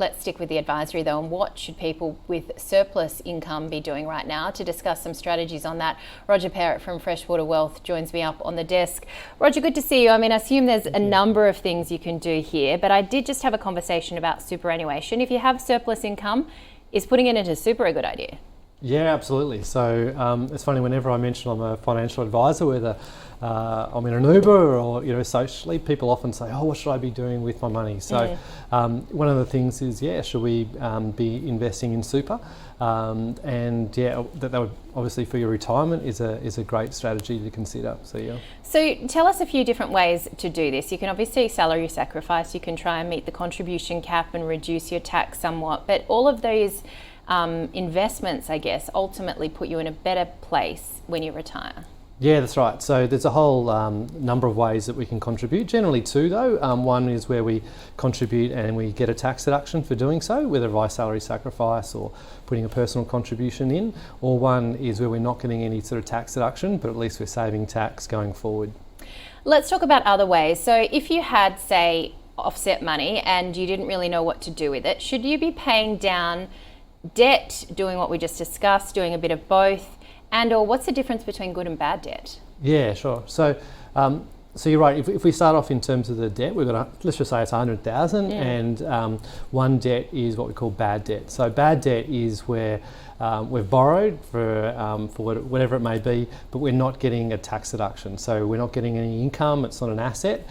let's stick with the advisory though, and what should people with surplus income be doing right now? To discuss some strategies on that, Roger Parrott from Freshwater Wealth joins me up on the desk. Roger, good to see you. I mean, I assume there's a number of things you can do here, but I did just have a conversation about superannuation. If you have surplus income, is putting it into super a good idea? Yeah, absolutely. So it's funny, whenever I mention I'm a financial advisor, whether I'm in an Uber or socially, people often say, "Oh, what should I be doing with my money?" So one of the things is, should we be investing in super? That would obviously for your retirement is a great strategy to consider. So tell us a few different ways to do this. You can obviously salary sacrifice. You can try and meet the contribution cap and reduce your tax somewhat, but all of those investments, I guess, ultimately put you in a better place when you retire. Yeah, that's right. So there's a whole number of ways that we can contribute. Generally two though. One is where we contribute and we get a tax deduction for doing so, whether via salary sacrifice or putting a personal contribution in, or one is where we're not getting any sort of tax deduction, but at least we're saving tax going forward. Let's talk about other ways. So if you had, say, offset money and you didn't really know what to do with it, should you be paying down debt, doing what we just discussed, doing a bit of both, or what's the difference between good and bad debt? Yeah, sure. So you're right. If we start off in terms of the debt, we've got let's just say it's 100,000, and one debt is what we call bad debt. So bad debt is where we've borrowed for whatever it may be, but we're not getting a tax deduction. So we're not getting any income. It's not an asset.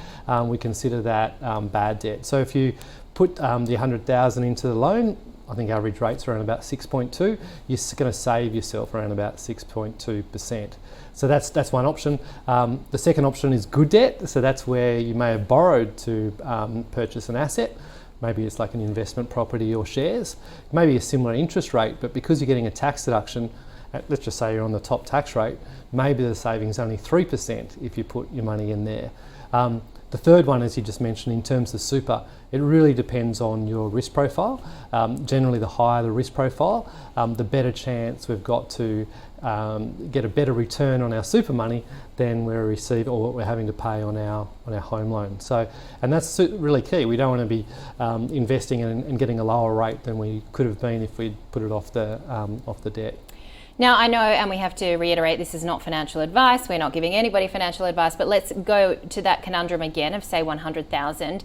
We consider that bad debt. So if you put the 100,000 into the loan, I think average rate's around about 6.2. You're going to save yourself around about 6.2%. So that's one option. The second option is good debt. So that's where you may have borrowed to purchase an asset. Maybe it's like an investment property or shares. Maybe a similar interest rate, but because you're getting a tax deduction, let's just say you're on the top tax rate, maybe the saving's only 3% if you put your money in there. The third one, as you just mentioned, in terms of super, it really depends on your risk profile. Generally, the higher the risk profile, the better chance we've got to get a better return on our super money than we're receiving or what we're having to pay on our home loan. And that's really key. We don't want to be investing and getting a lower rate than we could have been if we'd put it off the debt. Now, I know, and we have to reiterate, this is not financial advice. We're not giving anybody financial advice, but let's go to that conundrum again of, say, 100,000.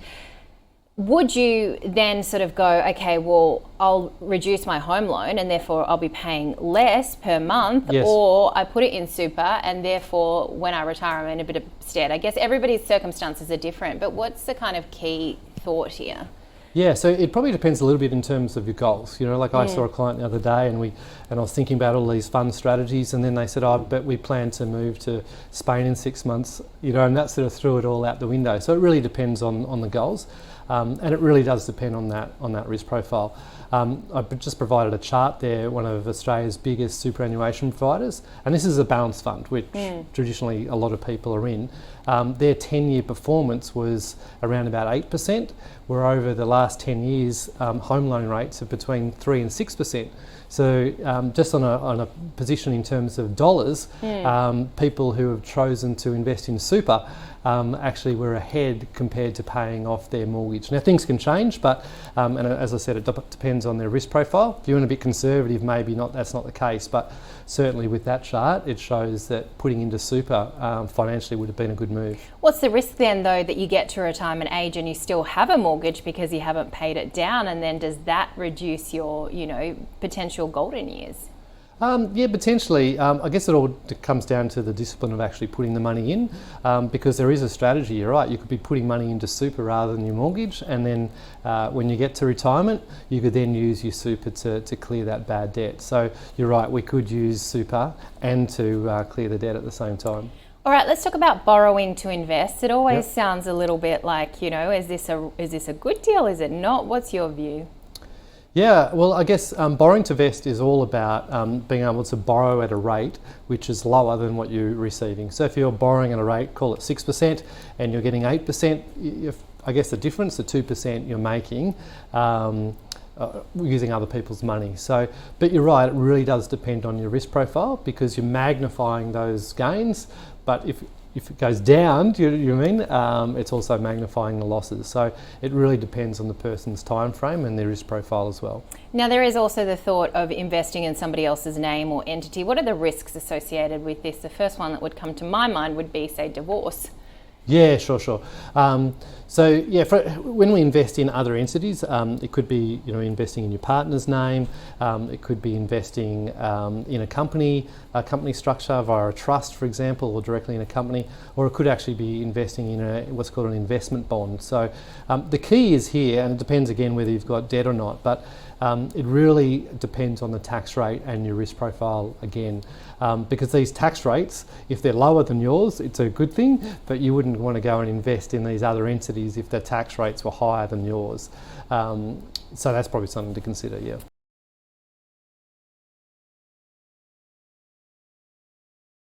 Would you then sort of go, okay, well, I'll reduce my home loan and therefore I'll be paying less per month, yes, or I put it in super and therefore when I retire I'm in a bit of stead? I guess everybody's circumstances are different, but what's the kind of key thought here? Yeah, so it probably depends a little bit in terms of your goals. I saw a client the other day and I was thinking about all these fund strategies, and then they said, but we plan to move to Spain in 6 months, and that sort of threw it all out the window. So it really depends on the goals. And it really does depend on that risk profile. I've just provided a chart there, one of Australia's biggest superannuation providers, and this is a balanced fund, which traditionally a lot of people are in. Their 10-year performance was around about 8%, where over the last 10 years, home loan rates are between 3 and 6%. So just on a position in terms of dollars, people who have chosen to invest in super actually were ahead compared to paying off their mortgage. Now things can change, but and as I said, it depends on their risk profile. If you want to be conservative, maybe not. That's not the case, but certainly with that chart, it shows that putting into super financially would have been a good move. What's the risk then, though, that you get to retirement age and you still have a mortgage because you haven't paid it down, and then does that reduce your, potential golden years? Yeah, potentially. I guess it all comes down to the discipline of actually putting the money in, because there is a strategy. You're right. You could be putting money into super rather than your mortgage, and then when you get to retirement, you could then use your super to clear that bad debt. So you're right. We could use super and to clear the debt at the same time. All right, let's talk about borrowing to invest. It always sounds a little bit like, is this a good deal? Is it not? What's your view? Yeah, well, I guess borrowing to invest is all about being able to borrow at a rate which is lower than what you're receiving. So if you're borrowing at a rate, call it 6%, and you're getting 8%, I guess the difference, the 2% you're making, using other people's money. So, but you're right, it really does depend on your risk profile because you're magnifying those gains. But if it goes down, do you mean? It's also magnifying the losses. So it really depends on the person's time frame and their risk profile as well. Now, there is also the thought of investing in somebody else's name or entity. What are the risks associated with this? The first one that would come to my mind would be, say, divorce. Yeah, sure. When we invest in other entities, it could be investing in your partner's name. It could be investing in a company structure via a trust, for example, or directly in a company, or it could actually be investing in what's called an investment bond. So the key is here, and it depends again whether you've got debt or not, but it really depends on the tax rate and your risk profile again, because these tax rates, if they're lower than yours, it's a good thing, but you wouldn't want to go and invest in these other entities if the tax rates were higher than yours. So that's probably something to consider, yeah.